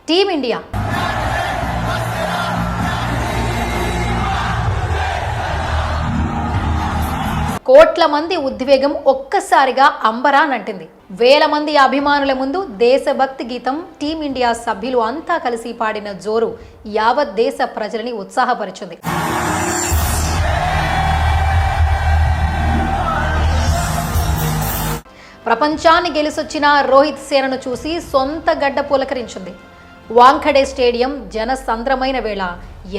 Team India. కోట్ల మంది ఉద్వేగం ఒక్కసారిగా అంబరానంటింది. వేల మంది అభిమానుల ముందు దేశభక్తి గీతం టీమిండియా సభ్యులు అంతా కలిసి పాడిన జోరు యావత్ దేశ ప్రజలని ఉత్సాహపరిచింది. ప్రపంచాన్ని గెలిసొచ్చిన రోహిత్ సేనను చూసి సొంత గడ్డ పులకరించింది. వాంఖడే స్టేడియం జనసంద్రమైన వేళ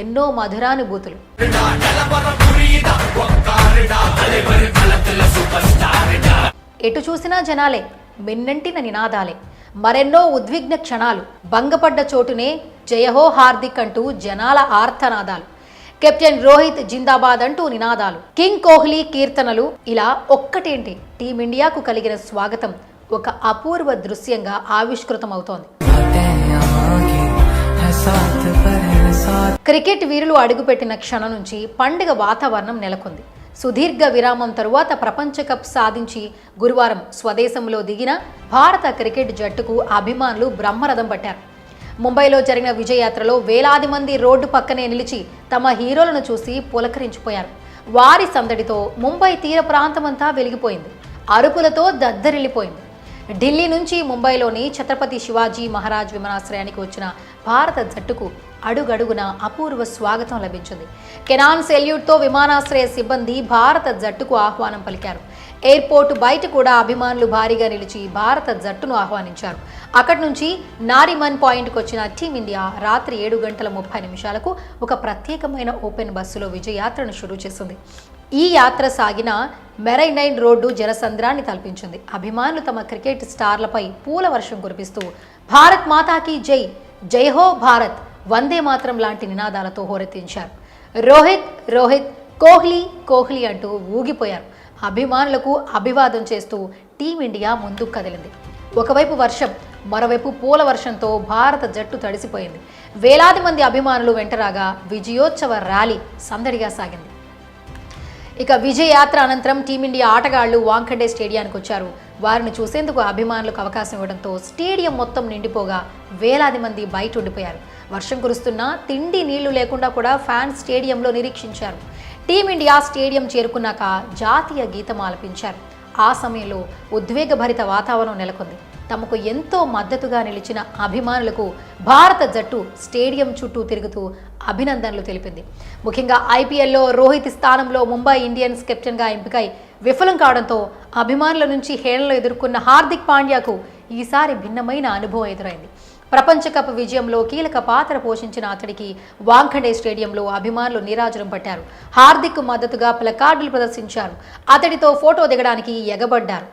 ఎన్నో మధురానుభూతులు. ఎటు చూసినా జనాలే, మిన్నంటిన నినాదాలే, మరెన్నో ఉద్విగ్న క్షణాలు. భంగపడ్డ చోటునే జయహో హార్దిక్ అంటూ జనాల ఆర్తనాదాలు. కెప్టెన్ రోహిత్ జిందాబాద్ అంటూ నినాదాలు. కింగ్ కోహ్లీ కీర్తనలు. ఇలా ఒక్కటేంటి, టీమిండియాకు కలిగిన స్వాగతం ఒక అపూర్వ దృశ్యంగా ఆవిష్కృతమవుతోంది. క్రికెట్ వీరులు అడుగుపెట్టిన క్షణం నుంచి పండుగ వాతావరణం నెలకొంది. సుదీర్ఘ విరామం తరువాత ప్రపంచ కప్ సాధించి గురువారం స్వదేశంలో దిగిన భారత క్రికెట్ జట్టుకు అభిమానులు బ్రహ్మరథం పట్టారు. ముంబైలో జరిగిన విజయయాత్రలో వేలాది మంది రోడ్డు పక్కనే నిలిచి తమ హీరోలను చూసి పులకరించిపోయారు. వారి సందడితో ముంబై తీర ప్రాంతమంతా వెలిగిపోయింది. అరుపులతో దద్దరిల్లిపోయింది. ఢిల్లీ నుంచి ముంబైలోని ఛత్రపతి శివాజీ మహారాజ్ విమానాశ్రయానికి వచ్చిన భారత జట్టుకు అడుగడుగున అపూర్వ స్వాగతం లభించింది. కెనాన్ సెల్యూట్తో విమానాశ్రయ సిబ్బంది భారత జట్టుకు ఆహ్వానం పలికారు. ఎయిర్పోర్టు బయట కూడా అభిమానులు భారీగా నిలిచి భారత జట్టును ఆహ్వానించారు. అక్కడి నుంచి నారిమన్ పాయింట్కి వచ్చిన టీమిండియా రాత్రి 7:30 ఒక ప్రత్యేకమైన ఓపెన్ బస్సులో విజయయాత్రను షురూ చేసింది. ఈ యాత్ర సాగిన మెరైన్ రోడ్డు జనసంద్రాన్ని తలపించింది. అభిమానులు తమ క్రికెట్ స్టార్లపై పూల వర్షం కురిపిస్తూ భారత్ మాతాకి జై, జై హో భారత్, వందే మాత్రం లాంటి నినాదాలతో హోరెత్తించారు. రోహిత్ రోహిత్, కోహ్లీ కోహ్లీ అంటూ ఊగిపోయారు. అభిమానులకు అభివాదం చేస్తూ టీమిండియా ముందుకు కదిలింది. ఒకవైపు వర్షం, మరోవైపు పూల వర్షంతో భారత జట్టు తడిసిపోయింది. వేలాది మంది అభిమానులు వెంటరాగా విజయోత్సవ ర్యాలీ సందడిగా సాగింది. ఇక విజయయాత్ర అనంతరం టీమిండియా ఆటగాళ్లు వాంఖడే స్టేడియానికి వచ్చారు. వారిని చూసేందుకు అభిమానులకు అవకాశం ఇవ్వడంతో స్టేడియం మొత్తం నిండిపోగా వేలాది మంది బయట ఉండిపోయారు. వర్షం కురుస్తున్నా తిండి నీళ్లు లేకుండా కూడా ఫ్యాన్స్ స్టేడియంలో నిరీక్షించారు. టీమిండియా స్టేడియం చేరుకున్నాక జాతీయ గీతం ఆలపించారు. ఆ సమయంలో ఉద్వేగభరిత వాతావరణం నెలకొంది. తమకు ఎంతో మద్దతుగా నిలిచిన అభిమానులకు భారత జట్టు స్టేడియం చుట్టూ తిరుగుతూ అభినందనలు తెలిపింది. ముఖ్యంగా ఐపీఎల్లో రోహిత్ స్థానంలో ముంబై ఇండియన్స్ కెప్టెన్గా ఎంపికై విఫలం కావడంతో అభిమానుల నుంచి హేళనలు ఎదుర్కొన్న హార్దిక్ పాండ్యాకు ఈసారి భిన్నమైన అనుభవం ఎదురైంది. ప్రపంచ కప్ విజయంలో కీలక పాత్ర పోషించిన అతడికి వాంఖడే స్టేడియంలో అభిమానులు నీరాజనం పట్టారు. హార్దిక్ మద్దతుగా ప్లకార్డులు ప్రదర్శించారు. అతడితో ఫోటో దిగడానికి ఎగబడ్డారు.